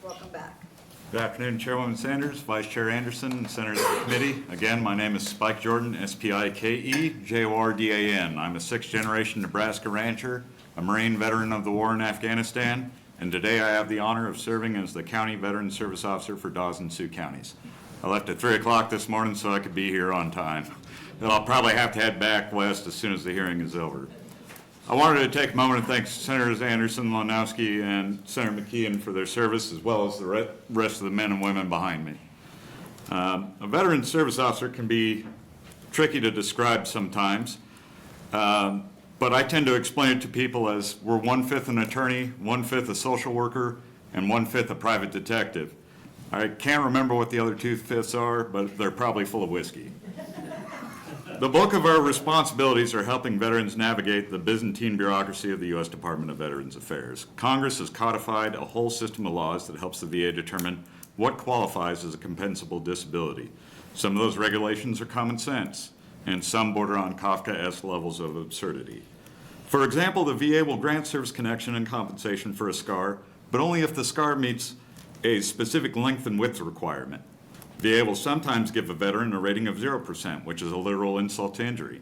Welcome back. Good afternoon, Chairwoman Sanders, Vice Chair Anderson, and Senators of the committee. Again, my name is Spike Jordan, S-P-I-K-E-J-O-R-D-A-N. I'm a sixth-generation Nebraska rancher, a Marine veteran of the war in Afghanistan, and today I have the honor of serving as the County Veteran Service Officer for Dawes and Sioux counties. I left at 3 o'clock this morning so I could be here on time. And I'll probably have to head back west as soon as the hearing is over. I wanted to take a moment to thank Senators Anderson, Lonowski, and Senator McKeon for their service, as well as the rest of the men and women behind me. A veteran service officer can be tricky to describe sometimes, but I tend to explain it to people as we're 1/5 an attorney, 1/5 a social worker, and 1/5 a private detective. I can't remember what the other 2/5 are, but they're probably full of whiskey. The bulk of our responsibilities are helping veterans navigate the Byzantine bureaucracy of the U.S. Department of Veterans Affairs. Congress has codified a whole system of laws that helps the VA determine what qualifies as a compensable disability. Some of those regulations are common sense, and some border on Kafkaesque levels of absurdity. For example, the VA will grant service connection and compensation for a SCAR, but only if the SCAR meets a specific length and width requirement. VA will sometimes give a veteran a rating of 0%, which is a literal insult to injury.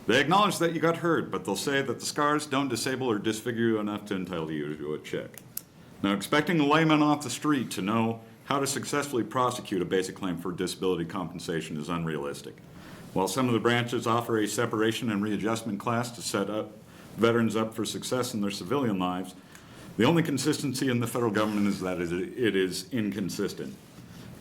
They acknowledge that you got hurt, but they'll say that the scars don't disable or disfigure you enough to entitle you to a check. Now, expecting a layman off the street to know how to successfully prosecute a basic claim for disability compensation is unrealistic. While some of the branches offer a separation and readjustment class to set up veterans up for success in their civilian lives, the only consistency in the federal government is that it is inconsistent.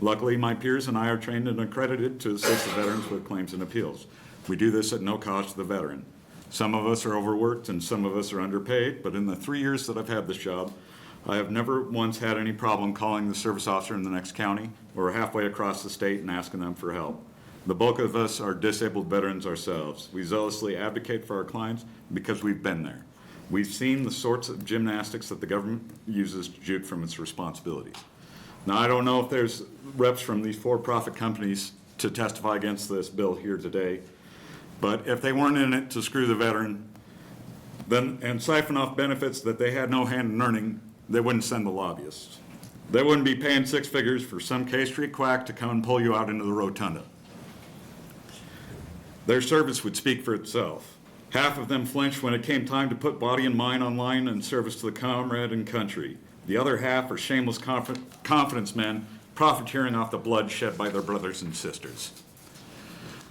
Luckily, my peers and I are trained and accredited to assist the veterans with claims and appeals. We do this at no cost to the veteran. Some of us are overworked and some of us are underpaid, but in the 3 years that I've had this job, I have never once had any problem calling the service officer in the next county or halfway across the state and asking them for help. The bulk of us are disabled veterans ourselves. We zealously advocate for our clients because we've been there. We've seen the sorts of gymnastics that the government uses to juke from its responsibilities. Now, I don't know if there's reps from these for-profit companies to testify against this bill here today, but if they weren't in it to screw the veteran then and siphon off benefits that they had no hand in earning, they wouldn't send the lobbyists. They wouldn't be paying 6 figures for some K Street quack to come and pull you out into the rotunda. Their service would speak for itself. Half of them flinched when it came time to put body and mind on line in service to the comrade and country. The other half are shameless confidence men profiteering off the blood shed by their brothers and sisters.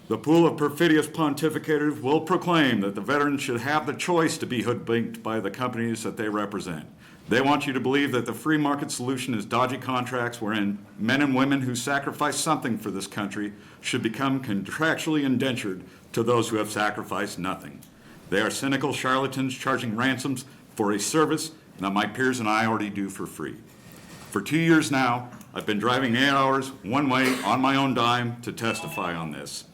The pool of perfidious pontificators will proclaim that the veterans should have the choice to be hoodwinked by the companies that they represent. They want you to believe that the free market solution is dodgy contracts wherein men and women who sacrifice something for this country should become contractually indentured to those who have sacrificed nothing. They are cynical charlatans charging ransoms for a service that my peers and I already do for free. For 2 years now, I've been driving 8 hours one way on my own dime to testify on this.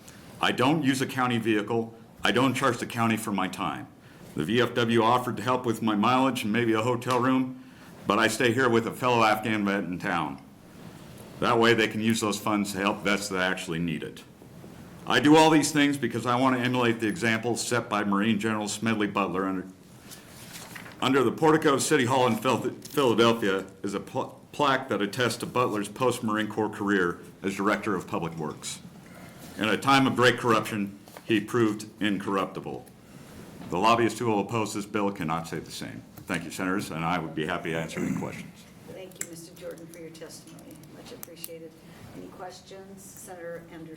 I don't use a county vehicle. I don't charge the county for my time. The VFW offered to help with my mileage and maybe a hotel room, but I stay here with a fellow Afghan vet in town. That way they can use those funds to help vets that actually need it. I do all these things because I want to emulate the example set by Marine General Smedley Butler. Under the portico of City Hall in Philadelphia is a plaque that attests to Butler's post-Marine Corps career as Director of Public Works. In a time of great corruption, he proved incorruptible. The lobbyists who will oppose this bill cannot say the same. Thank you, Senators, and I would be happy to answer any questions. Thank you, Mr. Jordan, for your testimony. Much appreciated. Any questions? Senator Anderson.